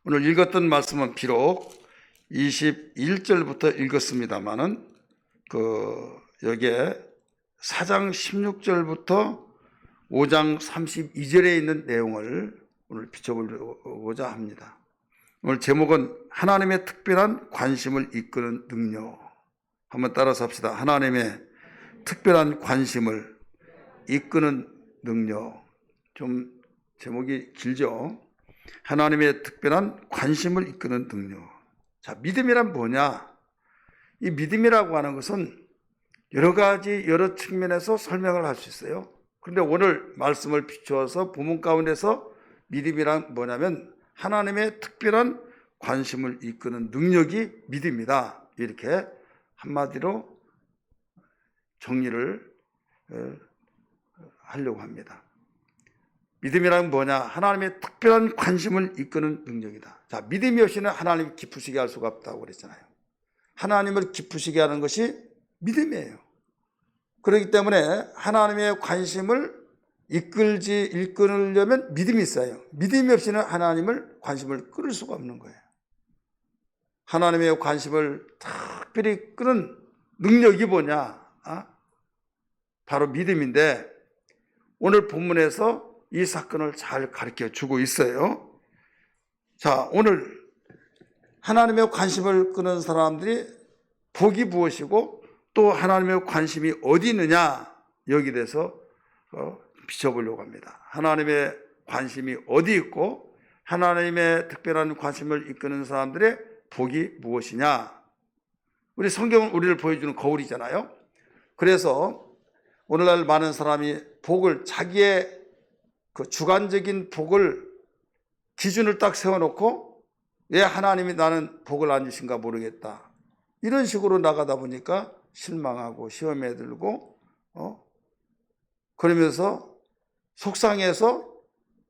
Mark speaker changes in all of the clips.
Speaker 1: 오늘 읽었던 말씀은 비록 21절부터 읽었습니다만은 여기에 4장 16절부터 5장 32절에 있는 내용을 오늘 비춰보고자 합니다. 오늘 제목은 하나님의 특별한 관심을 이끄는 능력. 한번 따라서 합시다. 하나님의 특별한 관심을 이끄는 능력. 좀 제목이 길죠? 하나님의 특별한 관심을 이끄는 능력. 자, 믿음이란 뭐냐? 이 믿음이라고 하는 것은 여러 측면에서 설명을 할 수 있어요. 그런데 오늘 말씀을 비추어서 본문 가운데서 믿음이란 뭐냐면 하나님의 특별한 관심을 이끄는 능력이 믿음이다. 이렇게 한마디로 정리를 하려고 합니다. 믿음이란 뭐냐? 하나님의 특별한 관심을 이끄는 능력이다. 자, 믿음이 없이는 하나님을 기쁘시게 할 수가 없다고 그랬잖아요. 하나님을 기쁘시게 하는 것이 믿음이에요. 그렇기 때문에 하나님의 관심을 이끌려면 믿음이 있어요. 믿음이 없이는 하나님을 관심을 끌을 수가 없는 거예요. 하나님의 관심을 특별히 끄는 능력이 뭐냐? 바로 믿음인데 오늘 본문에서 이 사건을 잘 가르쳐 주고 있어요. 자, 오늘 하나님의 관심을 끄는 사람들이 복이 무엇이고 또 하나님의 관심이 어디 있느냐, 여기에 대해서 비춰보려고 합니다. 하나님의 관심이 어디 있고 하나님의 특별한 관심을 이끄는 사람들의 복이 무엇이냐. 우리 성경은 우리를 보여주는 거울이잖아요. 그래서 오늘날 많은 사람이 복을, 자기의 그 주관적인 복을 기준을 딱 세워놓고 왜 하나님이 나는 복을 안 주신가 모르겠다, 이런 식으로 나가다 보니까 실망하고 시험에 들고 그러면서 속상해서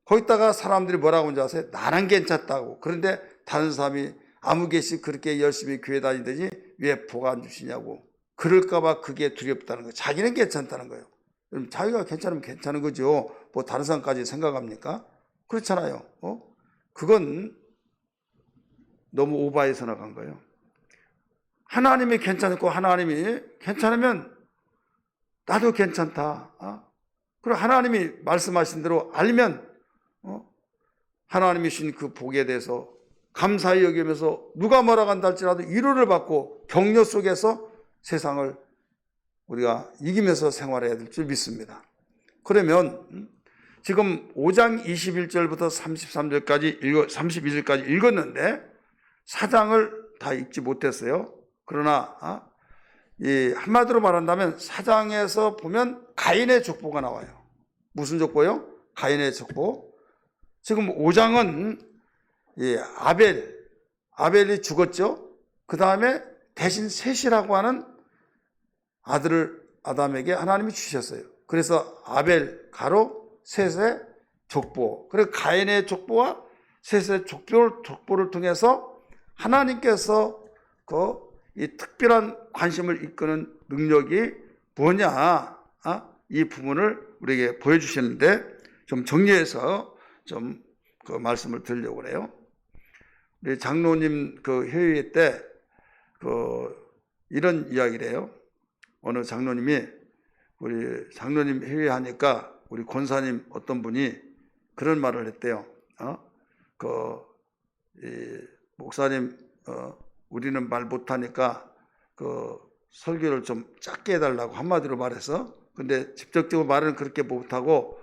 Speaker 1: 거기다가 사람들이 뭐라고 하는지 아세요? 나는 괜찮다고. 그런데 다른 사람이 아무개씩 그렇게 열심히 교회 다니더니 왜 복 안 주시냐고. 그럴까 봐 그게 두렵다는 거예요. 자기는 괜찮다는 거예요. 그럼 자기가 괜찮으면 괜찮은 거죠. 뭐 다른 사람까지 생각합니까? 그렇잖아요. 그건 너무 오바해서 나간 거예요. 하나님이 괜찮고 하나님이 괜찮으면 나도 괜찮다. 그리고 하나님이 말씀하신 대로 알면 하나님이 주신 그 복에 대해서 감사히 여기면서 누가 뭐라고 한다 할지라도 위로를 받고 격려 속에서 세상을 우리가 이기면서 생활해야 될 줄 믿습니다. 그러면 지금 5장 21절부터 32절까지 읽었는데 4장을 다 읽지 못했어요. 그러나 한마디로 말한다면 4장에서 보면 가인의 족보가 나와요. 무슨 족보요? 가인의 족보. 지금 5장은 아벨이 죽었죠. 그 다음에 대신 셋이라고 하는 아들을 아담에게 하나님이 주셨어요. 그래서 아벨 가로 셋의 족보, 그리고 가인의 족보와 셋의 족보를 통해서 하나님께서 이 특별한 관심을 이끄는 능력이 뭐냐, 이 부분을 우리에게 보여주시는데 좀 정리해서 좀 그 말씀을 드리려고 그래요. 우리 장로님 그 회의 때 이런 이야기를 해요. 어느 장로님이 우리 장로님 회의하니까 우리 권사님 어떤 분이 그런 말을 했대요. 목사님, 우리는 말 못하니까 설교를 좀 짧게 해달라고 한마디로 말해서, 근데 직접적으로 말은 그렇게 못하고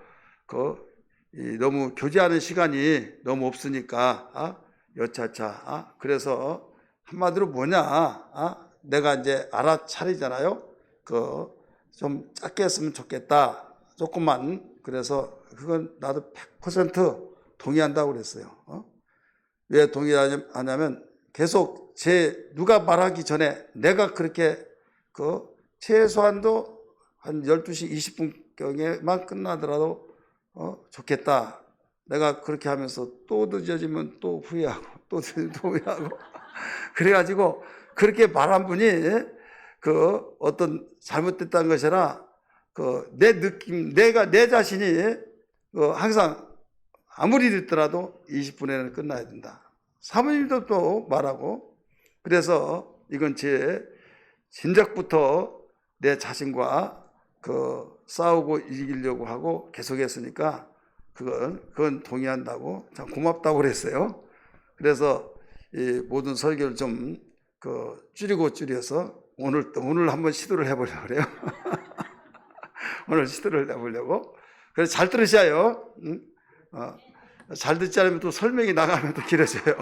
Speaker 1: 너무 교제하는 시간이 너무 없으니까 여차차 그래서 한마디로 뭐냐, 내가 이제 알아차리잖아요. 좀 짧게 했으면 좋겠다, 조금만. 그래서 그건 나도 100% 동의한다고 그랬어요. 왜 동의하냐면 계속 누가 말하기 전에 내가 그렇게 최소한도 한 12시 20분경에만 끝나더라도 좋겠다. 내가 그렇게 하면서 또 늦어지면 또 후회하고 또 후회하고 그래가지고 그렇게 말한 분이 어떤 잘못됐다는 것이 아니라 내 느낌, 내 자신이 항상 아무리 늦더라도 20분에는 끝나야 된다. 사모님도 또 말하고. 그래서 이건 제 진작부터 내 자신과 싸우고 이기려고 하고 계속했으니까 그건 동의한다고 참 고맙다고 그랬어요. 그래서 이 모든 설교를 좀 줄여서 오늘 한번 시도를 해보려고 그래요. 오늘 시도를 해보려고. 그래서 잘 들으셔요. 응? 잘 듣지 않으면 또 설명이 나가면 또 길어져요.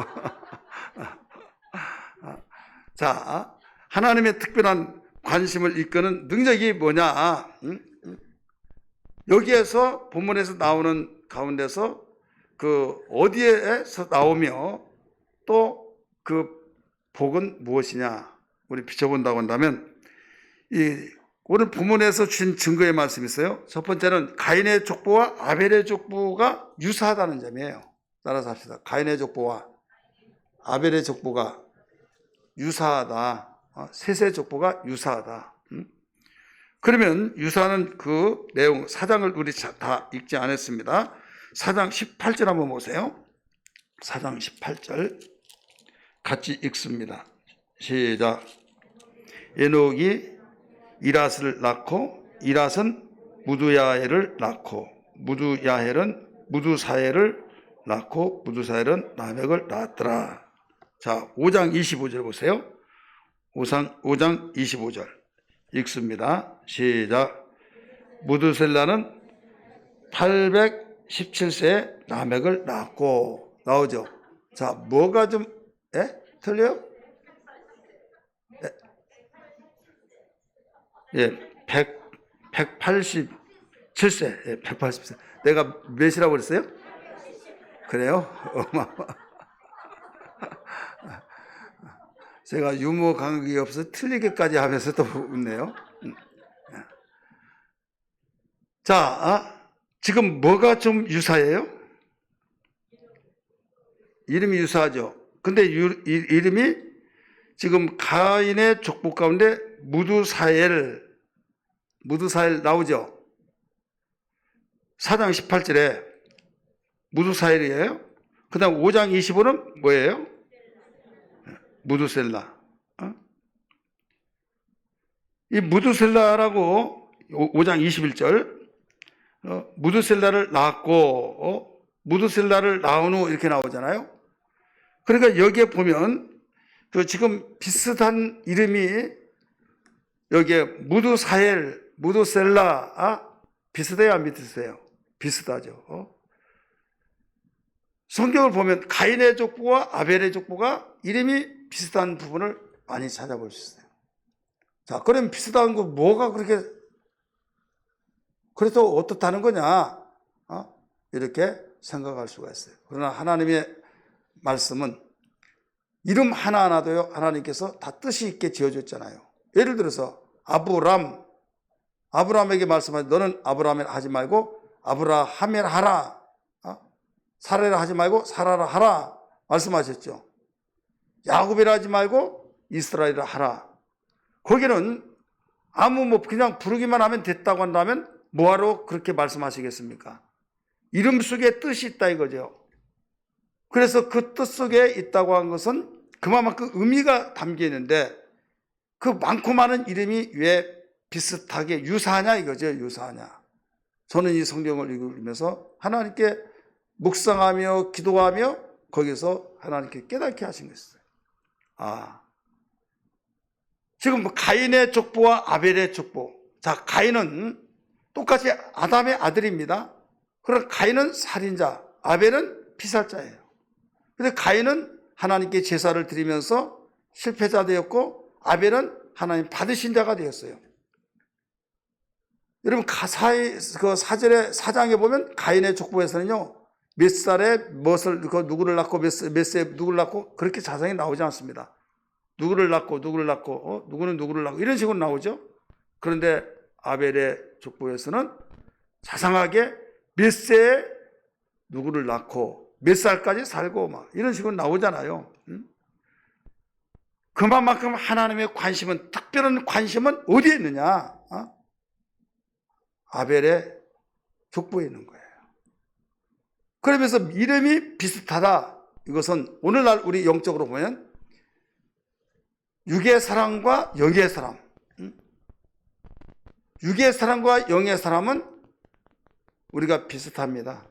Speaker 1: 자, 하나님의 특별한 관심을 이끄는 능력이 뭐냐? 응? 여기에서 본문에서 나오는 가운데서 어디에서 나오며 또 그 복은 무엇이냐? 우리 비춰본다고 한다면 오늘 본문에서 주신 증거의 말씀이 있어요. 첫 번째는 가인의 족보와 아벨의 족보가 유사하다는 점이에요. 따라서 합시다. 가인의 족보와 아벨의 족보가 유사하다. 셋의 족보가 유사하다. 그러면 유사하는 그 내용, 사장을 우리 다 읽지 않았습니다. 사장 18절 한번 보세요. 사장 18절 같이 읽습니다. 시작. 에녹이 이랏을 낳고 이랏은 무두야헬을 낳고 무두야헬은 무두사헬을 낳고 무두사헬은 라멕을 낳았더라. 자, 5장 25절 보세요. 5장 25절 읽습니다. 시작. 무두셀라는 817세에 라멕을 낳고. 나오죠. 자, 뭐가 좀 틀려요? 예, 187세. 예, 180세. 내가 몇이라고 그랬어요? 그래요? 제가 유머 감각이 없어서 틀리게까지 하면서 또 웃네요. 자, 지금 뭐가 좀 유사해요? 이름이 유사하죠. 근데 이름이 지금 가인의 족보 가운데 무두사엘 나오죠. 4장 18절에 무두사엘이에요. 그 다음 5장 25는 뭐예요? 무두셀라. 이 무두셀라라고 5장 21절 무두셀라를 낳았고 무두셀라를 낳은 후 이렇게 나오잖아요. 그러니까 여기에 보면 지금 비슷한 이름이 여기에 무두사엘, 무두셀라 비슷해요, 안 비슷해요? 비슷하죠. 성경을 보면 가인의 족보와 아벨의 족보가 이름이 비슷한 부분을 많이 찾아볼 수 있어요. 자, 그럼 비슷한 거 뭐가 그렇게 그래서 어떻다는 거냐? 이렇게 생각할 수가 있어요. 그러나 하나님의 말씀은 이름 하나하나도요, 하나님께서 다 뜻이 있게 지어줬잖아요. 예를 들어서 아브라함에게 말씀하지, 너는 아브라함을 하지 말고 아브라함을 하라. 사라라 하지 말고 사라라 하라 말씀하셨죠. 야곱이라 하지 말고 이스라엘이라 하라. 거기는 그냥 부르기만 하면 됐다고 한다면 뭐하러 그렇게 말씀하시겠습니까? 이름 속에 뜻이 있다 이거죠. 그래서 그 뜻 속에 있다고 한 것은 그만큼 의미가 담겨 있는데 그 많고 많은 이름이 왜 비슷하게 유사하냐 이거죠. 유사하냐. 저는 이 성경을 읽으면서 하나님께 묵상하며 기도하며 거기서 하나님께 깨닫게 하신 것이어요. 지금 가인의 족보와 아벨의 족보. 자, 가인은 똑같이 아담의 아들입니다. 그러나 가인은 살인자, 아벨은 피살자예요. 근데 가인은 하나님께 제사를 드리면서 실패자 되었고 아벨은 하나님 받으신 자가 되었어요. 여러분 그 사절의 4장에 보면 가인의 족보에서는요 몇 살에 누구를 낳고 몇 세에 누구를 낳고 그렇게 자세히 나오지 않습니다. 누구는 누구를 낳고 이런 식으로 나오죠. 그런데 아벨의 족보에서는 자상하게 몇 세에 누구를 낳고 몇 살까지 살고 막 이런 식으로 나오잖아요. 그만큼 하나님의 관심은, 특별한 관심은 어디에 있느냐? 아벨의 족보에 있는 거예요. 그러면서 이름이 비슷하다. 이것은 오늘날 우리 영적으로 보면 육의 사람과 영의 사람, 육의 사람과 영의 사람은 우리가 비슷합니다.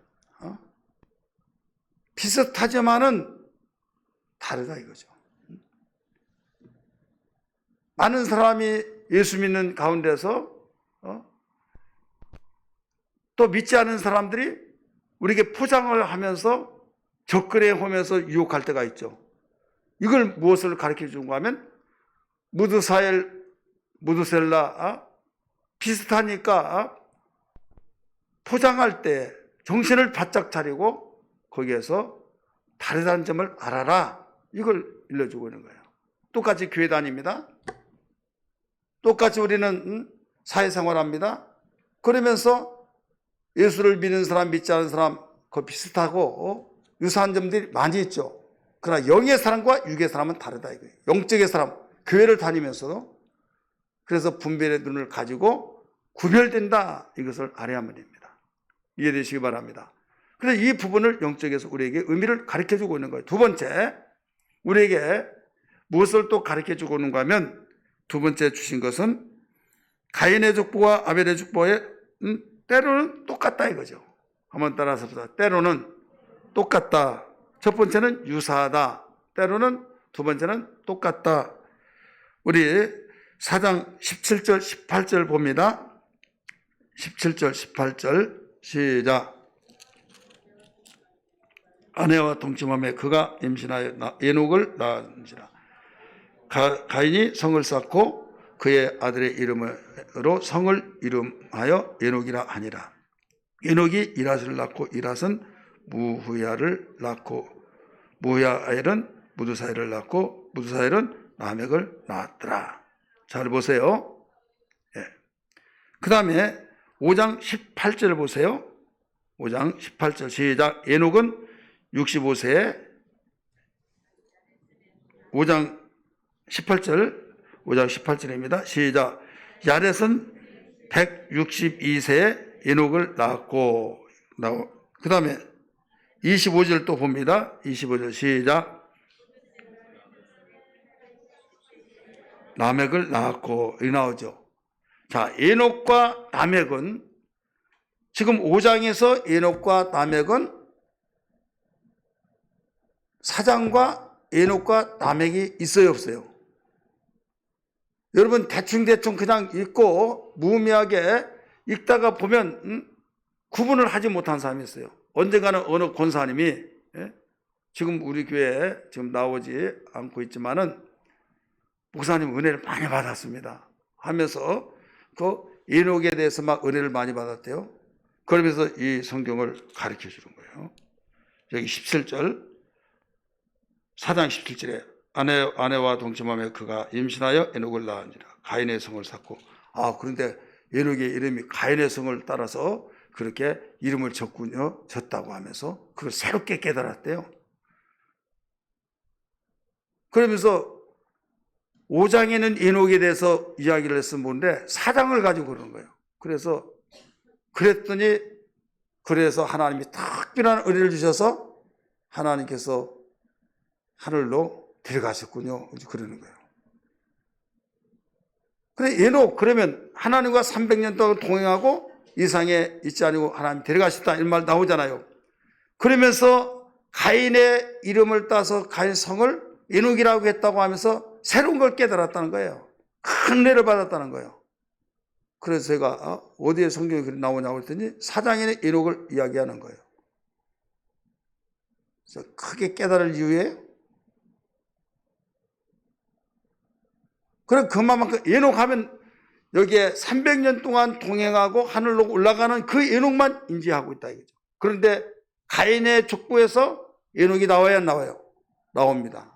Speaker 1: 비슷하지만은 다르다 이거죠. 많은 사람이 예수 믿는 가운데서 또 믿지 않은 사람들이 우리에게 포장을 하면서 접근해 오면서 유혹할 때가 있죠. 이걸 무엇을 가르쳐 주는가 하면 무드사엘, 무드셀라 비슷하니까 포장할 때 정신을 바짝 차리고 거기에서 다르다는 점을 알아라. 이걸 일러주고 있는 거예요. 똑같이 교회 다닙니다. 똑같이 우리는 사회생활합니다. 그러면서 예수를 믿는 사람, 믿지 않는 사람 그 비슷하고 유사한 점들이 많이 있죠. 그러나 영의 사람과 육의 사람은 다르다 이거예요. 영적의 사람, 교회를 다니면서도 그래서 분별의 눈을 가지고 구별된다 이것을 알아야만 됩니다. 이해되시기 바랍니다. 그래서 이 부분을 영적에서 우리에게 의미를 가르쳐주고 있는 거예요. 두 번째, 우리에게 무엇을 또 가르쳐주고 있는가 하면 두 번째 주신 것은 가인의 족보와 아벨의 족보에 때로는 똑같다 이거죠. 한번 따라서 보자. 때로는 똑같다. 첫 번째는 유사하다. 때로는 두 번째는 똑같다. 우리 4장 17절 18절 봅니다. 17절 18절 시작. 아내와 동침함에 그가 임신하여 에녹을 낳은지라. 가인이 성을 쌓고 그의 아들의 이름으로 성을 이름하여 에녹이라 하니라. 에녹이 이랏을 낳고 이랏은 무후야를 낳고 무후야엘은 무드사엘을 낳고 무드사엘은 라멕을 낳았더라. 잘 보세요. 예. 그 다음에 5장 18절 보세요. 5장 18절 시작. 에녹은 65세에 5장 18절입니다. 시작. 야렛은 162세에 에녹을 낳았고, 그 다음에 25절 또 봅니다. 25절 시작. 라멕을 낳았고, 이 나오죠. 자, 에녹과 라멕은 지금 5장에서 에녹과 라멕은 사장과 에녹과 라멕이 있어요, 없어요? 여러분 대충 그냥 읽고 무의미하게 읽다가 보면 구분을 하지 못한 사람이 있어요. 언젠가는 어느 권사님이 지금 우리 교회에 지금 나오지 않고 있지만은 목사님 은혜를 많이 받았습니다 하면서 그 에녹에 대해서 막 은혜를 많이 받았대요. 그러면서 이 성경을 가르쳐 주는 거예요. 여기 17절 4장 17절에 아내와 동침함에 그가 임신하여 에녹을 낳은지라. 가인의 성을 쌓고. 그런데 에녹의 이름이 가인의 성을 따라서 그렇게 이름을 졌다고 하면서 그걸 새롭게 깨달았대요. 그러면서 5장에는 에녹에 대해서 이야기를 했으면 뭔데 4장을 가지고 그러는 거예요. 그래서 하나님이 특별한 은혜를 주셔서 하나님께서 하늘로 데려가셨군요. 그러는 거예요. 그래, 에녹, 그러면 하나님과 300년 동안 동행하고 이상에 있지 않고 하나님 데려가셨다. 이런 말 나오잖아요. 그러면서 가인의 이름을 따서 가인 성을 에녹이라고 했다고 하면서 새로운 걸 깨달았다는 거예요. 큰 은혜를 받았다는 거예요. 그래서 제가 어디에 성경이 나오냐고 했더니 4장에는 에녹을 이야기하는 거예요. 그래서 크게 깨달을 이유에 그럼 그만큼 에녹 하면 여기에 300년 동안 동행하고 하늘로 올라가는 그 에녹만 인지하고 있다 이거죠. 그런데 가인의 족보에서 에녹이 나와야 안 나와요? 나옵니다.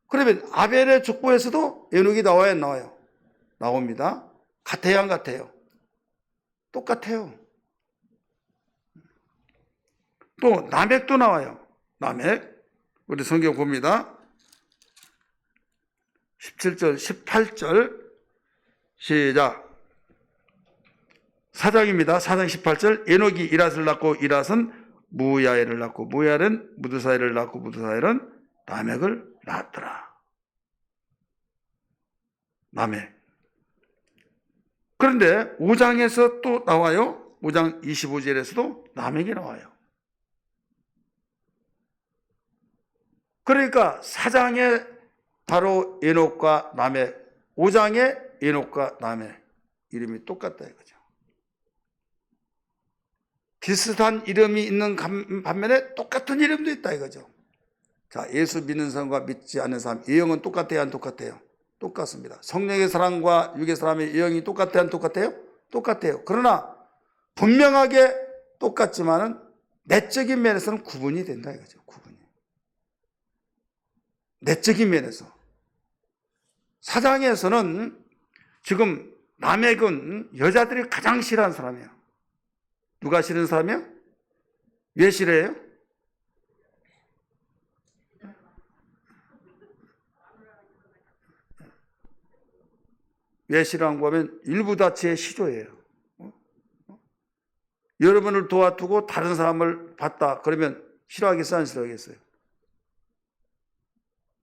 Speaker 1: 그러면 아벨의 족보에서도 에녹이 나와야 안 나와요? 나옵니다. 같아요, 안 같아요? 똑같아요. 또 라멕도 나와요. 라멕. 우리 성경 봅니다. 17절, 18절 시작. 4장입니다. 4장 18절. 에녹이 이랏을 낳고 이랏은 무야엘을 낳고 무야엘은 무드사엘을 낳고 무드사엘은 라멕을 낳았더라. 라멕. 그런데 5장에서 또 나와요. 5장 25절에서도 라멕이 나와요. 그러니까 4장에 바로 에녹과 라멕, 5장에 에녹과 라멕 이름이 똑같다 이거죠. 비슷한 이름이 있는 반면에 똑같은 이름도 있다 이거죠. 자, 예수 믿는 사람과 믿지 않는 사람 예형은 똑같아요, 안 똑같아요? 똑같습니다. 성령의 사랑과 육의 사람의 예형이 똑같아요, 안 똑같아요? 똑같아요. 그러나 분명하게 똑같지만은 내적인 면에서는 구분이 된다 이거죠. 구분이. 내적인 면에서. 사장에서는 지금 라멕은 여자들이 가장 싫어하는 사람이에요. 누가 싫은 사람이에요? 왜 싫어해요? 왜 싫어하는가 하면 일부 다치의 시조예요. 여러분을 도와두고 다른 사람을 봤다 그러면 싫어하겠어요, 안 싫어하겠어요?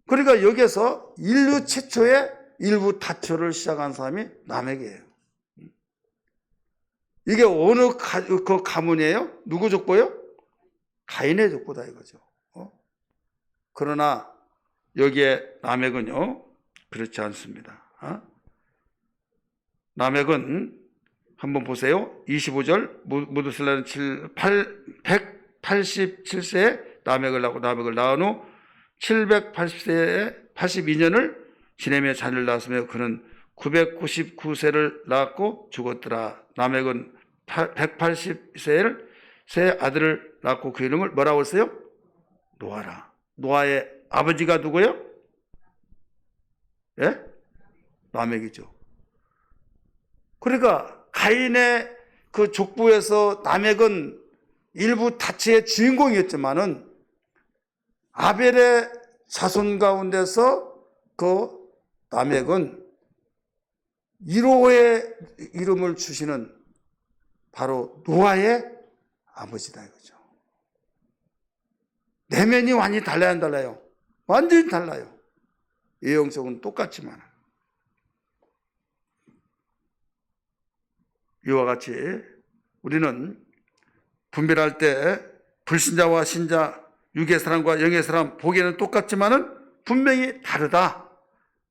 Speaker 1: 그러니까 여기서 인류 최초의 일부 다초를 시작한 사람이 라멕이에요. 이게 어느 그 가문이에요? 누구 족보요? 가인의 족보다 이거죠. 그러나 여기에 라멕은요 그렇지 않습니다. 라멕은 한번 보세요. 25절 무드셀라는 187세에 라멕을 낳고 라멕을 낳은 후 780세에 82년을 지내며 자녀를 낳았으며 그는 999세를 낳았고 죽었더라. 라멕은 180세에 세 아들을 낳고 그 이름을 뭐라고 했어요? 노아라. 노아의 아버지가 누구예요? 예? 라멕이죠. 그러니까 가인의 그 족보에서 라멕은 일부 다치의 주인공이었지만은 아벨의 자손 가운데서 그 라멕은 1호의 이름을 주시는 바로 노아의 아버지다 이거죠. 내면이 완전히 달라요, 안 달라요? 완전히 달라요. 예형적은 똑같지만. 이와 같이 우리는 분별할 때 불신자와 신자, 육의 사람과 영의 사람 보기에는 똑같지만은 분명히 다르다.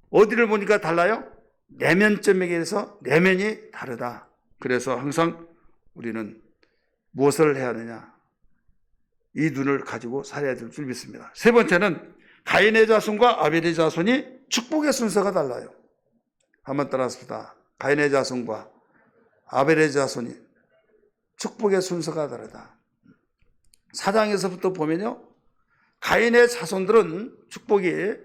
Speaker 1: 어디를 보니까 달라요? 내면점에게서 내면이 다르다. 그래서 항상 우리는 무엇을 해야 하느냐? 이 눈을 가지고 살아야 될 줄 믿습니다. 세 번째는 가인의 자손과 아벨의 자손이 축복의 순서가 달라요. 한번 따라합시다. 가인의 자손과 아벨의 자손이 축복의 순서가 다르다. 4장에서부터 보면요. 가인의 자손들은 축복이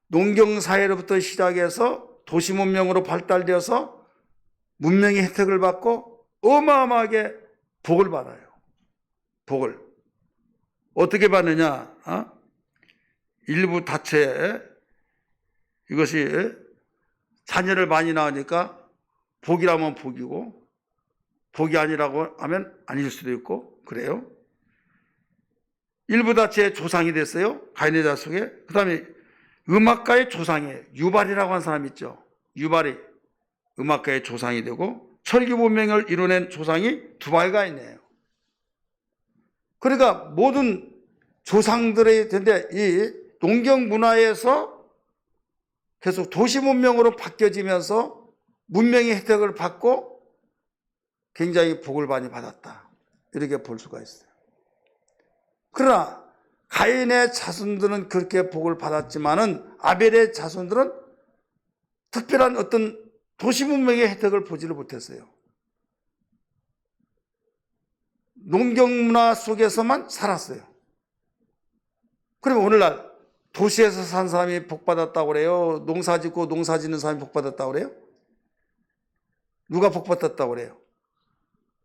Speaker 1: 농경사회로부터 시작해서 도시 문명으로 발달되어서 문명의 혜택을 받고 어마어마하게 복을 받아요. 복을. 어떻게 받느냐? 일부 다체 이것이 자녀를 많이 낳으니까 복이라면 복이고 복이 아니라고 하면 아닐 수도 있고 그래요. 일부 다체의 조상이 됐어요. 가인의 자손에. 그 다음에 음악가의 조상이에요. 유발이라고 하는 사람 있죠. 유발이 음악가의 조상이 되고 철기 문명을 이뤄낸 조상이 두발가인이에요. 그러니까 모든 조상들의 텐데 이 농경 문화에서 계속 도시 문명으로 바뀌어지면서 문명의 혜택을 받고 굉장히 복을 많이 받았다. 이렇게 볼 수가 있어요. 그러나 가인의 자손들은 그렇게 복을 받았지만은 아벨의 자손들은 특별한 어떤 도시 문명의 혜택을 보지를 못했어요. 농경 문화 속에서만 살았어요. 그러면 오늘날 도시에서 산 사람이 복 받았다고 그래요? 농사 짓고 농사 짓는 사람이 복 받았다고 그래요? 누가 복 받았다고 그래요?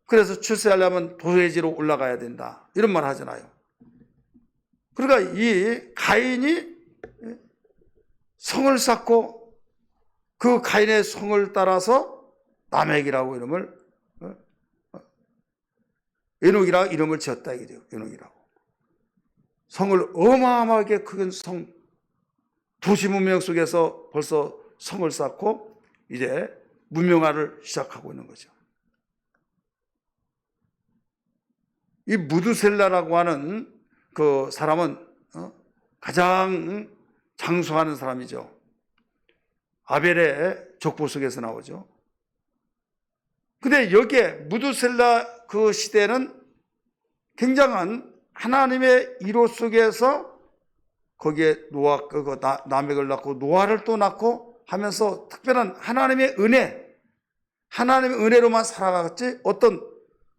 Speaker 1: 그래서 출세하려면 도회지로 올라가야 된다. 이런 말 하잖아요. 그러니까 이 가인이 성을 쌓고 그 가인의 성을 따라서 라멕이라고 이름을 에녹이라 이름을 지었다 이거죠. 에녹이라고. 성을 어마어마하게 큰 성, 도시 문명 속에서 벌써 성을 쌓고 이제 문명화를 시작하고 있는 거죠. 이 무두셀라라고 하는 그 사람은 가장 장수하는 사람이죠. 아벨의 족보 속에서 나오죠. 근데 여기에 무두셀라 그 시대는 굉장한 하나님의 일호 속에서 거기에 노아, 라멕을 낳고 노아를 또 낳고 하면서 특별한 하나님의 은혜, 하나님의 은혜로만 살아갔지 어떤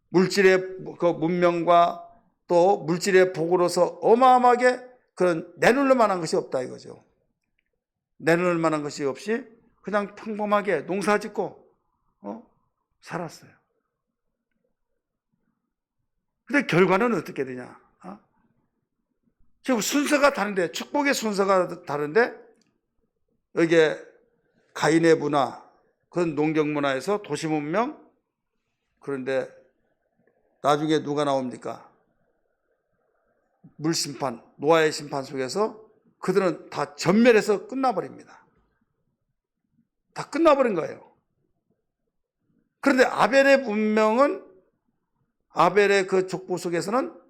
Speaker 1: 물질의 그 문명과 또 물질의 복으로서 어마어마하게 그런 내놓을 만한 것이 없다 이거죠. 내놓을 만한 것이 없이 그냥 평범하게 농사 짓고 살았어요. 근데 결과는 어떻게 되냐? 지금 순서가 다른데, 축복의 순서가 다른데, 여기에 가인의 문화, 그런 농경 문화에서 도시 문명, 그런데 나중에 누가 나옵니까? 물심판, 노아의 심판 속에서 그들은 다 전멸해서 끝나버립니다. 다 끝나버린 거예요. 그런데 아벨의 문명은, 아벨의 그 족보 속에서는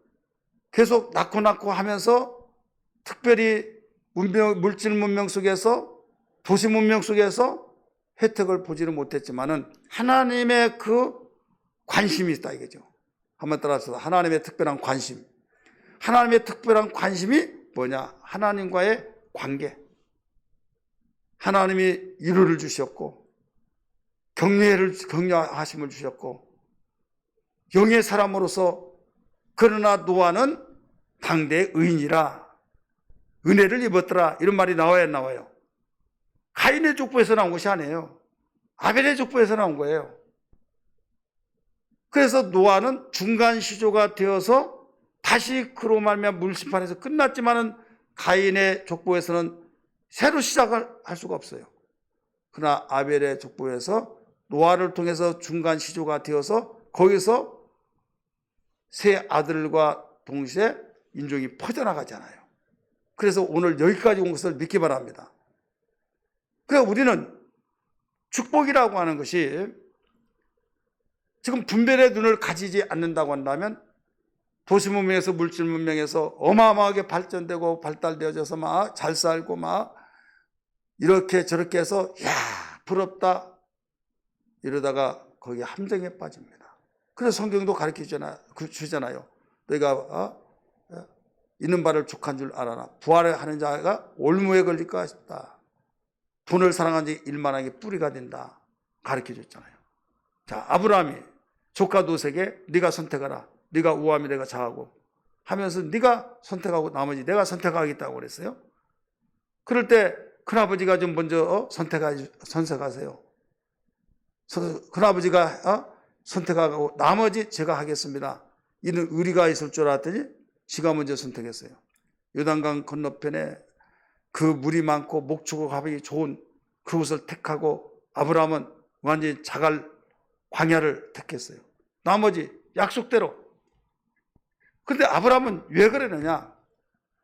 Speaker 1: 계속 낳고 하면서 특별히 물질 문명 속에서 도시 문명 속에서 혜택을 보지는 못했지만은 하나님의 그 관심이 있다 이거죠. 한번 따라서 하나님의 특별한 관심. 하나님의 특별한 관심이 뭐냐? 하나님과의 관계. 하나님이 위로를 주셨고 격려하심을 주셨고 영의 사람으로서 그러나 노아는 당대의 의인이라 은혜를 입었더라 이런 말이 나와야 나와요. 가인의 족보에서 나온 것이 아니에요. 아벨의 족보에서 나온 거예요. 그래서 노아는 중간 시조가 되어서 다시 그로 말미암아 물심판에서 끝났지만은 가인의 족보에서는 새로 시작을 할 수가 없어요. 그러나 아벨의 족보에서 노아를 통해서 중간 시조가 되어서 거기서 세 아들과 동시에 인종이 퍼져나가잖아요. 그래서 오늘 여기까지 온 것을 믿기 바랍니다. 그래서 우리는 축복이라고 하는 것이 지금 분별의 눈을 가지지 않는다고 한다면 도시 문명에서 물질 문명에서 어마어마하게 발전되고 발달되어져서 막 잘 살고 막 이렇게 저렇게 해서 야 부럽다 이러다가 거기에 함정에 빠집니다. 그래서 성경도 가르쳐 주잖아요. 너희가 있는 바를 족한 줄 알아라. 부활하는 자가 올무에 걸릴 것 같다. 돈을 사랑한 지 일만하게 뿌리가 된다. 가르쳐 줬잖아요. 자, 아브라함이 조카 도색에 네가 선택하라. 네가 우함이 내가 자하고 하면서 네가 선택하고 나머지 내가 선택하겠다고 그랬어요. 그럴 때 큰아버지가 좀 먼저 선택하세요. 큰아버지가 선택하고 나머지 제가 하겠습니다. 이는 의리가 있을 줄 알았더니 지가 먼저 선택했어요. 요단강 건너편에 그 물이 많고 목축고 가보기 좋은 그곳을 택하고 아브라함은 완전히 자갈 광야를 택했어요. 나머지 약속대로. 그런데 아브라함은 왜 그러느냐?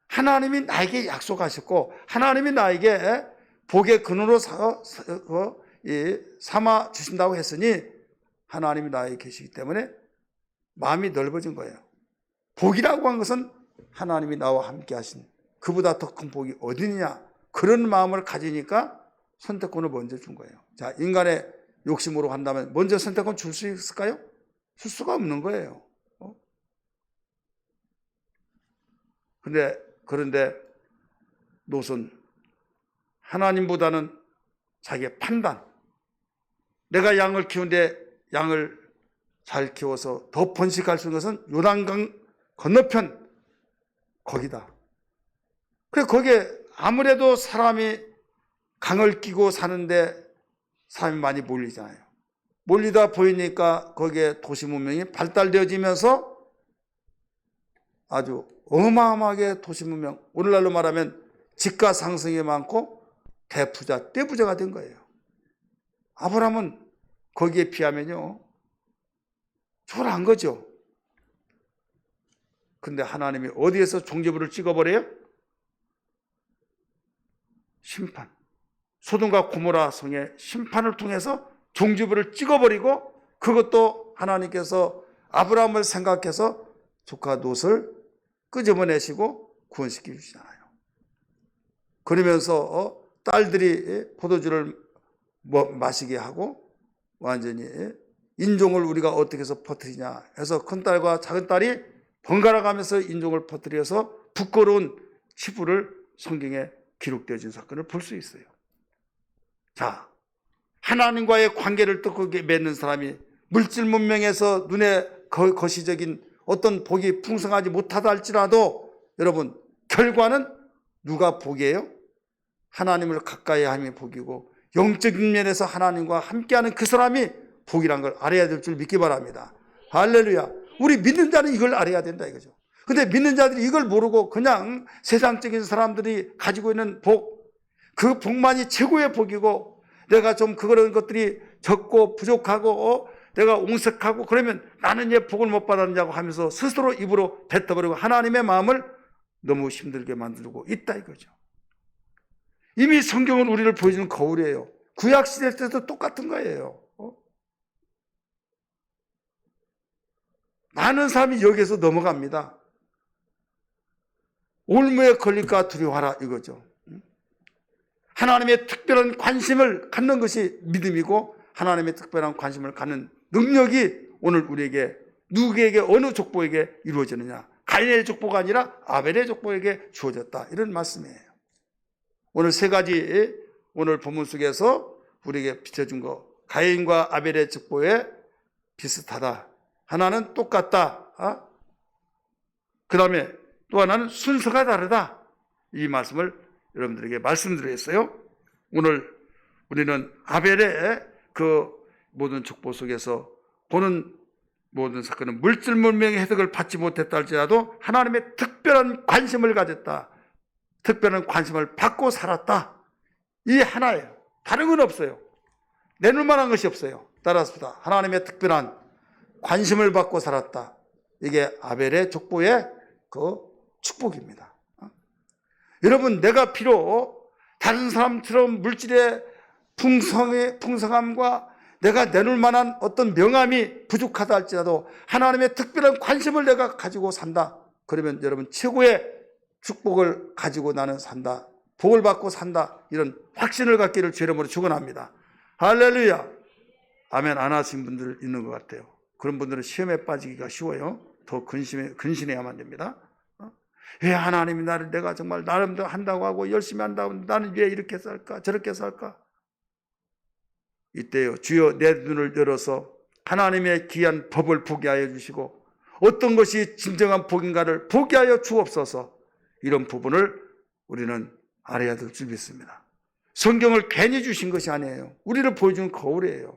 Speaker 1: 하나님이 나에게 약속하셨고 하나님이 나에게 복의 근원으로 삼아 주신다고 했으니 하나님이 나에게 계시기 때문에 마음이 넓어진 거예요. 복이라고 하는 것은 하나님이 나와 함께 하신 그보다 더 큰 복이 어디냐 그런 마음을 가지니까 선택권을 먼저 준 거예요. 자, 인간의 욕심으로 한다면 먼저 선택권 줄 수 있을까요? 줄 수가 없는 거예요. 그런데 롯은 하나님보다는 자기의 판단, 내가 양을 키우는데 양을 잘 키워서 더 번식할 수 있는 것은 요단강 건너편 거기다. 그래서 거기에 아무래도 사람이 강을 끼고 사는데 사람이 많이 몰리잖아요. 몰리다 보이니까 거기에 도시 문명이 발달되어지면서 아주 어마어마하게 도시 문명, 오늘날로 말하면 집가 상승이 많고 대부자, 떼부자가 된 거예요. 아브라함은 거기에 비하면요 초라한 거죠. 근데 하나님이 어디에서 종지부를 찍어버려요? 심판. 소돔과 고모라 성의 심판을 통해서 종지부를 찍어버리고, 그것도 하나님께서 아브라함을 생각해서 조카 롯을 끄집어내시고 구원시켜 주시잖아요. 그러면서 딸들이 포도주를 마시게 하고 완전히 인종을 우리가 어떻게 해서 퍼뜨리냐 해서 큰딸과 작은딸이 번갈아 가면서 인종을 퍼뜨려서 부끄러운 치부를 성경에 기록되어진 사건을 볼 수 있어요. 자, 하나님과의 관계를 뜨겁게 맺는 사람이 물질 문명에서 눈에 거시적인 어떤 복이 풍성하지 못하다 할지라도 여러분, 결과는 누가 복이에요? 하나님을 가까이 함이 복이고, 영적인 면에서 하나님과 함께하는 그 사람이 복이란 걸 알아야 될 줄 믿기 바랍니다. 할렐루야. 우리 믿는 자는 이걸 알아야 된다 이거죠. 근데 믿는 자들이 이걸 모르고 그냥 세상적인 사람들이 가지고 있는 복, 그 복만이 최고의 복이고, 내가 좀 그런 것들이 적고 부족하고 내가 옹색하고 그러면 나는 왜 복을 못 받았냐고 하면서 스스로 입으로 뱉어버리고 하나님의 마음을 너무 힘들게 만들고 있다 이거죠. 이미 성경은 우리를 보여주는 거울이에요. 구약시대 때도 똑같은 거예요. 많은 사람이 여기에서 넘어갑니다. 올무에 걸릴까 두려워하라 이거죠. 하나님의 특별한 관심을 갖는 것이 믿음이고, 하나님의 특별한 관심을 갖는 능력이 오늘 우리에게, 누구에게, 어느 족보에게 이루어지느냐, 가인의 족보가 아니라 아벨의 족보에게 주어졌다, 이런 말씀이에요. 오늘 세 가지 오늘 본문 속에서 우리에게 비춰준 거, 가인과 아벨의 족보에 비슷하다, 하나는 똑같다, 그 다음에 또 하나는 순서가 다르다, 이 말씀을 여러분들에게 말씀드렸어요. 오늘 우리는 아벨의 그 모든 족보 속에서 보는 모든 사건은 물질 문명의 혜택을 받지 못했다 할지라도 하나님의 특별한 관심을 가졌다, 특별한 관심을 받고 살았다, 이 하나예요. 다른 건 없어요. 내놓을 만한 것이 없어요. 따라서 하나님의 특별한 관심을 받고 살았다, 이게 아벨의 족보의 그 축복입니다. 여러분, 내가 비록 다른 사람처럼 물질의 풍성함과 내가 내놓을 만한 어떤 명함이 부족하다 할지라도 하나님의 특별한 관심을 내가 가지고 산다, 그러면 여러분 최고의 축복을 가지고 나는 산다, 복을 받고 산다, 이런 확신을 갖기를 주의 이름으로 축원합니다. 할렐루야. 아멘 안 하신 분들 있는 것 같아요. 그런 분들은 시험에 빠지기가 쉬워요. 더 근신해야만 됩니다. 왜 하나님이 나를, 내가 정말 나름대로 한다고 하고 열심히 한다고 나는 왜 이렇게 살까 저렇게 살까? 이때요, 주여 내 눈을 열어서 하나님의 귀한 법을 보게 하여 주시고 어떤 것이 진정한 복인가를 보게 하여 주옵소서. 이런 부분을 우리는 알아야 될 줄 믿습니다. 성경을 괜히 주신 것이 아니에요. 우리를 보여주는 거울이에요.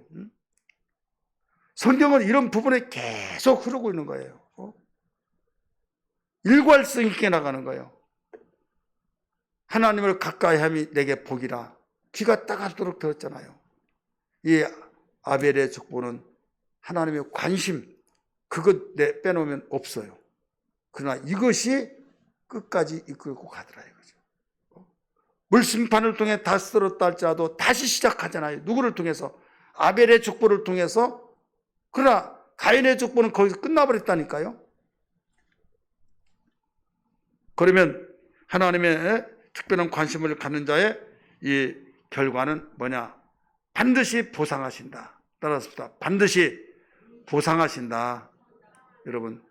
Speaker 1: 성경은 이런 부분에 계속 흐르고 있는 거예요. 일관성 있게 나가는 거예요. 하나님을 가까이 함이 내게 복이라, 귀가 따갑도록 들었잖아요. 이 아벨의 족보는 하나님의 관심, 그것 빼놓으면 없어요. 그러나 이것이 끝까지 이끌고 가더라 이거죠. 물심판을 통해 다시 들었다 할지라도 다시 시작하잖아요. 누구를 통해서? 아벨의 족보를 통해서. 그러나 가인의 족보는 거기서 끝나버렸다니까요. 그러면 하나님의 특별한 관심을 갖는 자의 이 결과는 뭐냐? 반드시 보상하신다. 따라서 반드시 보상하신다. 여러분,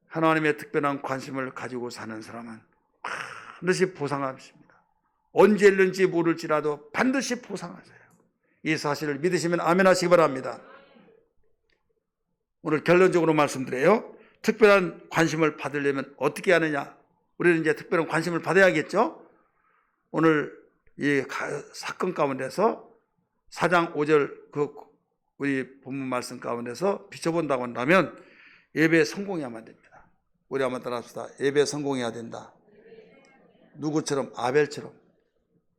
Speaker 1: 하나님의 특별한 관심을 가지고 사는 사람은 반드시 보상하십니다. 언제 일는지 모를지라도 반드시 보상하세요. 이 사실을 믿으시면 아멘 하시기 바랍니다. 오늘 결론적으로 말씀드려요. 특별한 관심을 받으려면 어떻게 하느냐? 우리는 이제 특별한 관심을 받아야겠죠? 오늘 이 사건 가운데서 4장 5절 그 우리 본문 말씀 가운데서 비춰본다고 한다면 예배에 성공해야만 됩니다. 우리 한번 따라합시다. 예배에 성공해야 된다. 누구처럼? 아벨처럼.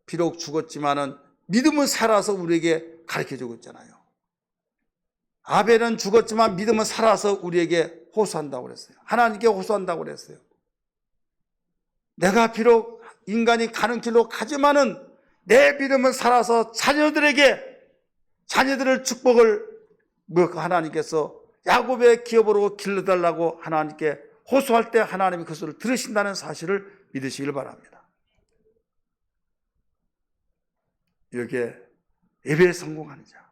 Speaker 1: 비록 죽었지만은 믿음은 살아서 우리에게 가르쳐주고 있잖아요. 아벨은 죽었지만 믿음은 살아서 우리에게 호소한다고 그랬어요. 하나님께 호소한다고 그랬어요. 내가 비록 인간이 가는 길로 가지만은 내 믿음은 살아서 자녀들의 축복을 하나님께서 야곱의 기업으로 길러달라고 하나님께 호소할 때 하나님이 그것을 들으신다는 사실을 믿으시길 바랍니다. 여기에 예배에 성공하는 자,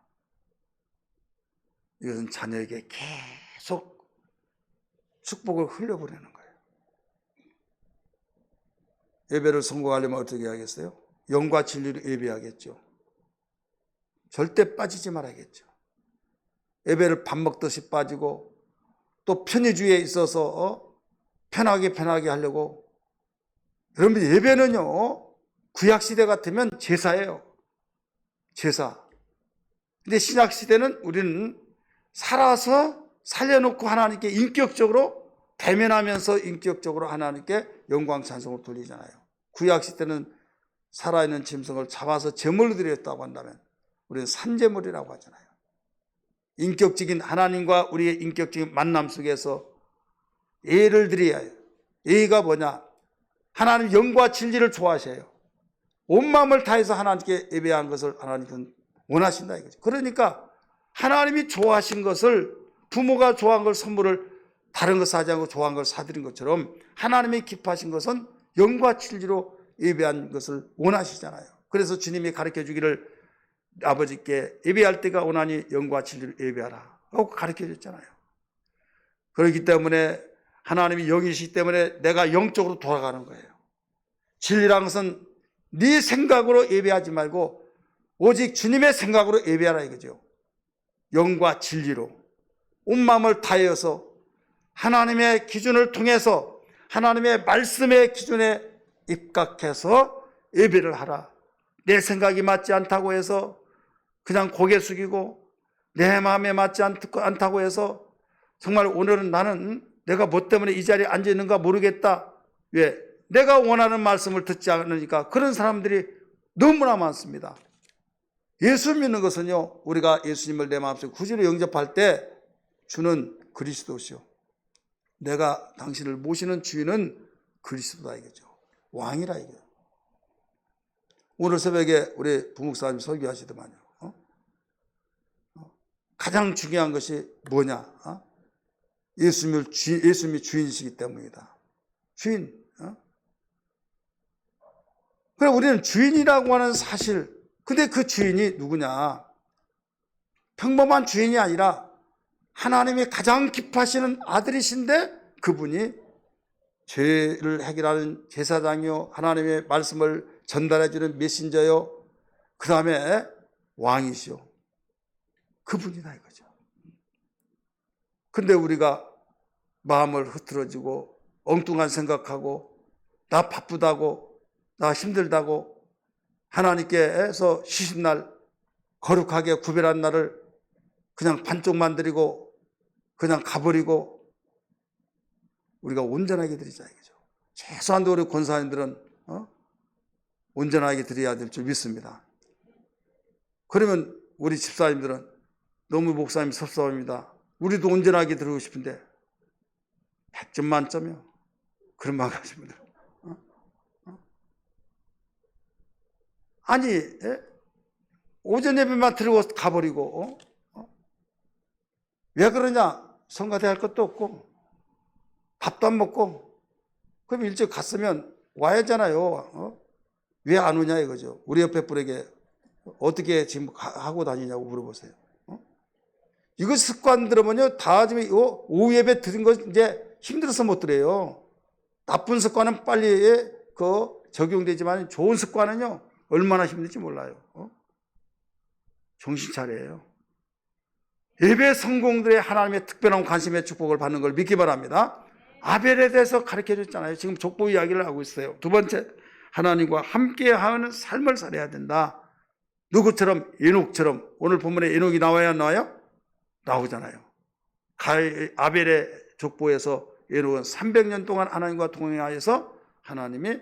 Speaker 1: 이것은 자녀에게 계속 축복을 흘려보내는 거예요. 예배를 성공하려면 어떻게 하겠어요? 영과 진리로 예배하겠죠. 절대 빠지지 말아야겠죠. 예배를 밥 먹듯이 빠지고 또 편의주의에 있어서 편하게 하려고. 여러분, 예배는요, 구약시대 같으면 제사예요. 제사. 근데 신약시대는 우리는 살아서 살려놓고 하나님께 인격적으로 대면하면서 인격적으로 하나님께 영광 찬송을 돌리잖아요. 구약시대는 살아있는 짐승을 잡아서 제물로 드렸다고 한다면 우리는 산제물이라고 하잖아요. 인격적인 하나님과 우리의 인격적인 만남 속에서 예를 드려야 해요. 예가 뭐냐? 하나님 영과 진리를 좋아하셔요. 온 마음을 다해서 하나님께 예배한 것을 하나님은 원하신다 이거죠. 그러니까 하나님이 좋아하신 것을, 부모가 좋아한 걸 선물을 다른 것 사지 않고 좋아한 걸 사드린 것처럼 하나님이 기뻐하신 것은 영과 진리로 예배한 것을 원하시잖아요. 그래서 주님이 가르쳐 주기를 아버지께 예배할 때가 오나니 영과 진리로 예배하라 하고 가르쳐 줬잖아요. 그렇기 때문에 하나님이 영이시기 때문에 내가 영적으로 돌아가는 거예요. 진리란 것은 네 생각으로 예배하지 말고 오직 주님의 생각으로 예배하라 이거죠. 영과 진리로 온 마음을 다하여서 하나님의 기준을 통해서 하나님의 말씀의 기준에 입각해서 예배를 하라. 내 생각이 맞지 않다고 해서 그냥 고개 숙이고 내 마음에 맞지 않다고 해서 정말 오늘은 나는 내가 뭐 때문에 이 자리에 앉아 있는가 모르겠다. 왜? 내가 원하는 말씀을 듣지 않으니까. 그런 사람들이 너무나 많습니다. 예수 믿는 것은요, 우리가 예수님을 내 마음속에 구주로 영접할 때 주는 그리스도시요, 내가 당신을 모시는 주인은 그리스도다 이거죠. 왕이라 이거죠. 오늘 새벽에 우리 부목사님 설교하시더만요. 가장 중요한 것이 뭐냐? 예수님이 주인이시기 때문이다. 주인. 그래, 우리는 주인이라고 하는 사실. 근데 그 주인이 누구냐? 평범한 주인이 아니라 하나님이 가장 기뻐하시는 아들이신데 그분이 죄를 해결하는 제사장이요, 하나님의 말씀을 전달해주는 메신저요, 그 다음에 왕이시요. 그분이다 이거죠. 근데 우리가 마음을 흐트러지고 엉뚱한 생각하고 나 바쁘다고 나 힘들다고 하나님께서 쉬신날 거룩하게 구별한 날을 그냥 반쪽만 드리고 그냥 가버리고 우리가 온전하게 드리자 이거죠. 최소한도 우리 권사님들은 온전하게 드려야 될 줄 믿습니다. 그러면 우리 집사님들은 너무 목사님 섭섭합니다. 우리도 온전하게 드리고 싶은데 100점 만점이요. 그런 말 하십니다. 아니, 오전 예배만 드리고 가버리고 왜 그러냐? 성가대 할 것도 없고 밥도 안 먹고 그럼 일찍 갔으면 와야잖아요. 왜 안 오냐 이거죠. 우리 옆에 분에게 어떻게 지금 하고 다니냐고 물어보세요. 이거 습관 들으면요, 다 지금 오후 예배 드린 거 이제 힘들어서 못 드려요. 나쁜 습관은 빨리 적용되지만 좋은 습관은요, 얼마나 힘든지 몰라요. 정신 차려요. 예배 성공들의 하나님의 특별한 관심의 축복을 받는 걸 믿기 바랍니다. 아벨에 대해서 가르쳐 줬잖아요. 지금 족보 이야기를 하고 있어요. 두 번째, 하나님과 함께하는 삶을 살아야 된다. 누구처럼? 에녹처럼. 오늘 본문에 에녹이 나와야 안 나와요? 나오잖아요. 아벨의 족보에서 에녹은 300년 동안 하나님과 동행하여서 하나님이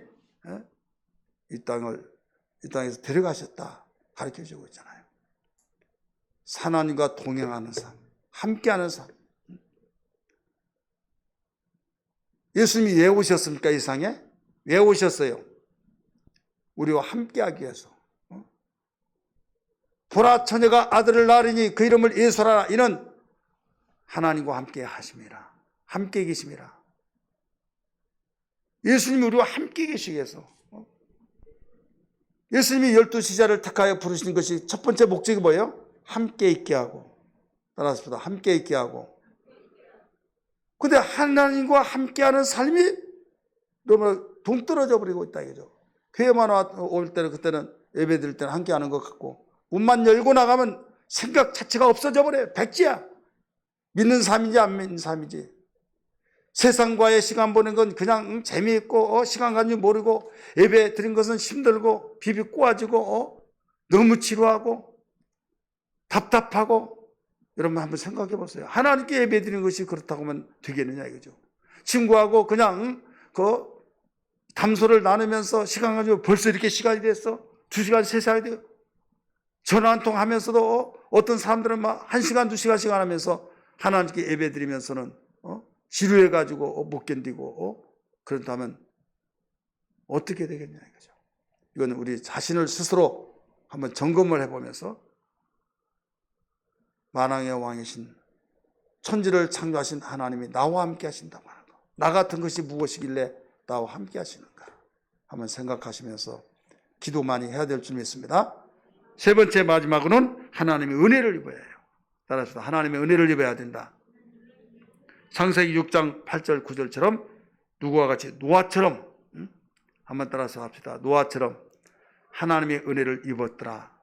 Speaker 1: 이 땅에서 데려가셨다 가르쳐 주고 있잖아요. 하나님과 동행하는 삶, 함께하는 삶. 예수님이 왜 오셨습니까? 이 세상에? 왜 오셨어요? 우리와 함께하기 위해서. 보라, 처녀가 아들을 낳으리니 그 이름을 예수라. 이는 하나님과 함께 하심이라. 함께 계심이라. 예수님이 우리와 함께 계시기 위해서. 예수님이 12지자를 택하여 부르신 것이 첫 번째 목적이 뭐예요? 함께 있게 하고. 따라서 함께 있게 하고. 근데 하나님과 함께하는 삶이 너무 동떨어져 버리고 있다 이거죠. 교회만 올 때는 그때는 예배 드릴 때는 함께하는 것 같고 문만 열고 나가면 생각 자체가 없어져 버려요. 백지야. 믿는 삶인지 안 믿는 삶인지. 세상과의 시간 보낸 건 그냥 재미있고 시간 가는 줄 모르고 예배 드린 것은 힘들고 비비 꼬아지고 너무 지루하고 답답하고. 여러분 한번 생각해 보세요. 하나님께 예배 드리는 것이 그렇다고 하면 되겠느냐 이거죠. 친구하고 그냥 그 담소를 나누면서 시간 가지고 벌써 이렇게 시간이 됐어. 2시간, 3시간이 돼요. 전화 한 통 하면서도 어떤 사람들은 막 1시간, 2시간씩 하면서 하나님께 예배 드리면서는 지루해 가지고 못 견디고 그렇다면 어떻게 되겠냐 이거죠. 이건 우리 자신을 스스로 한번 점검을 해보면서 만왕의 왕이신 천지를 창조하신 하나님이 나와 함께 하신다고 하는 거. 나 같은 것이 무엇이길래 나와 함께 하시는가 한번 생각하시면서 기도 많이 해야 될 줄 믿습니다. 세 번째 마지막으로는 하나님의 은혜를 입어야 해요. 따라서 하나님의 은혜를 입어야 된다. 창세기 6장 8절 9절처럼 누구와 같이 노아처럼 한번 따라서 합시다. 노아처럼 하나님의 은혜를 입었더라.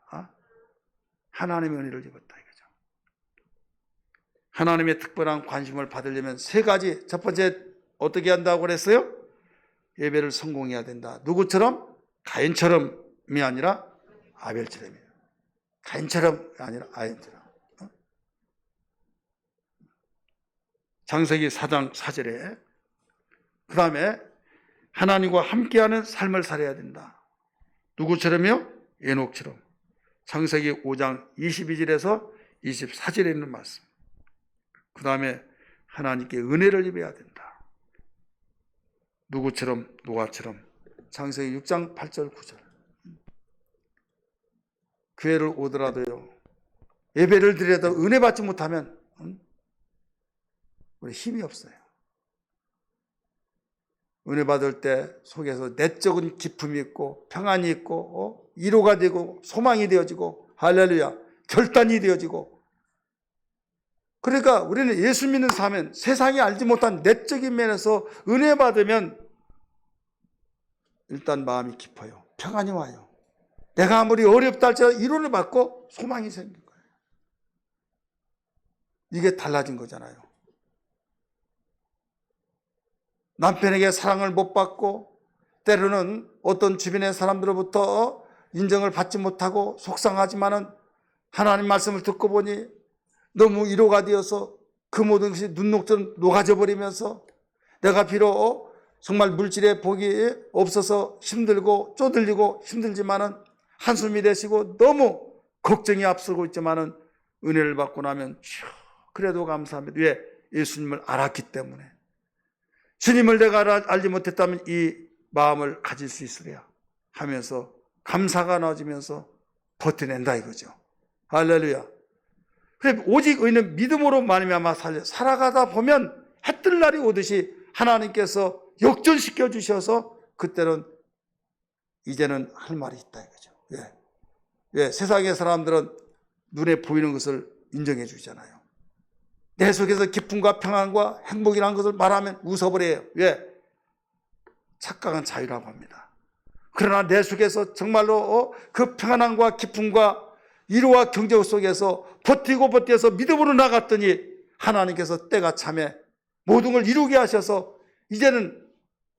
Speaker 1: 하나님의 은혜를 입었다 이거죠. 하나님의 특별한 관심을 받으려면 세 가지. 첫 번째 어떻게 한다고 그랬어요? 예배를 성공해야 된다. 누구처럼? 가인처럼이 아니라 아벨처럼이에요. 가인처럼이 아니라 아벨처럼. 창세기 4장 4절에 그 다음에 하나님과 함께하는 삶을 살아야 된다. 누구처럼요? 에녹처럼. 창세기 5장 22절에서 24절에 있는 말씀. 그 다음에 하나님께 은혜를 입어야 된다. 누구처럼? 노아처럼. 창세기 6장 8절 9절. 교회를 오더라도요, 예배를 드려도 은혜 받지 못하면 우리 힘이 없어요. 은혜 받을 때 속에서 내적인 기쁨이 있고 평안이 있고 위로가 되고 소망이 되어지고 할렐루야 결단이 되어지고. 그러니까 우리는 예수 믿는 삶은 세상이 알지 못한 내적인 면에서 은혜 받으면 일단 마음이 깊어요. 평안이 와요. 내가 아무리 어렵다 할지라도 위로를 받고 소망이 생긴 거예요. 이게 달라진 거잖아요. 남편에게 사랑을 못 받고 때로는 어떤 주변의 사람들로부터 인정을 받지 못하고 속상하지만은 하나님 말씀을 듣고 보니 너무 위로가 되어서 그 모든 것이 눈녹처럼 녹아져 버리면서 내가 비록 정말 물질의 복이 없어서 힘들고 쪼들리고 힘들지만은 한숨이 되시고 너무 걱정이 앞서고 있지만은 은혜를 받고 나면 그래도 감사합니다. 왜? 예수님을 알았기 때문에. 주님을 내가 알지 못했다면 이 마음을 가질 수 있으랴 하면서 감사가 나눠지면서 버텨낸다 이거죠. 할렐루야. 그래 오직 의는 믿음으로 말미암아 살아가다 보면 해 뜰 날이 오듯이 하나님께서 역전시켜 주셔서 그때는 이제는 할 말이 있다 이거죠. 왜? 세상의 사람들은 눈에 보이는 것을 인정해 주잖아요. 내 속에서 기쁨과 평안과 행복이라는 것을 말하면 웃어버려요. 왜? 착각은 자유라고 합니다. 그러나 내 속에서 정말로 그 평안함과 기쁨과 위로와 경제 속에서 버텨서 믿음으로 나갔더니 하나님께서 때가 참에 모든 걸 이루게 하셔서 이제는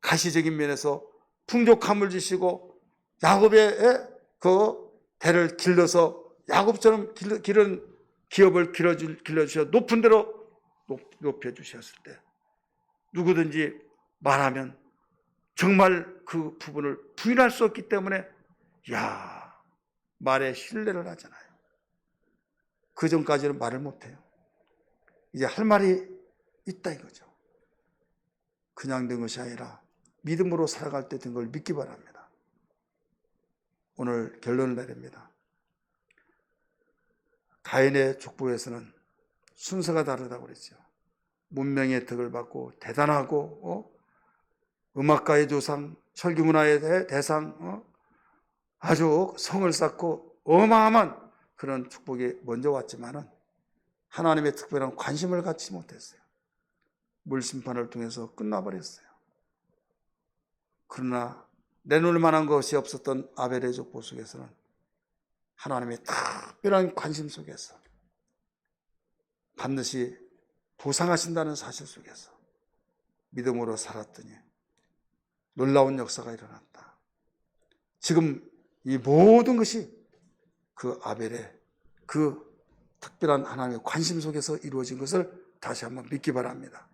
Speaker 1: 가시적인 면에서 풍족함을 주시고 야곱의 그 대를 길러서 야곱처럼 기른 기업을 길러주셔 높은 데로 높여주셨을 때 누구든지 말하면 정말 그 부분을 부인할 수 없기 때문에 말에 신뢰를 하잖아요. 그 전까지는 말을 못해요. 이제 할 말이 있다 이거죠. 그냥 된 것이 아니라 믿음으로 살아갈 때 된 걸 믿기 바랍니다. 오늘 결론을 내립니다. 가인의 족보에서는 순서가 다르다고 그랬죠. 문명의 덕을 받고 대단하고 음악가의 조상, 설교문화의 대상, 아주 성을 쌓고 어마어마한 그런 축복이 먼저 왔지만은 하나님의 특별한 관심을 갖지 못했어요. 물심판을 통해서 끝나버렸어요. 그러나 내놓을 만한 것이 없었던 아벨의 족보 속에서는 하나님의 특별한 관심 속에서 반드시 보상하신다는 사실 속에서 믿음으로 살았더니 놀라운 역사가 일어났다. 지금 이 모든 것이 그 아벨의 그 특별한 하나님의 관심 속에서 이루어진 것을 다시 한번 믿기 바랍니다.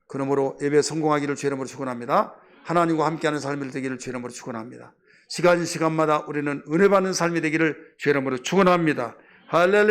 Speaker 1: 그러므로 예배 성공하기를 주의 이름으로 축원합니다. 하나님과 함께하는 삶이 되기를 주의 이름으로 축원합니다. 시간마다 우리는 은혜 받는 삶이 되기를 주의 이름으로 축원합니다. 할렐루야.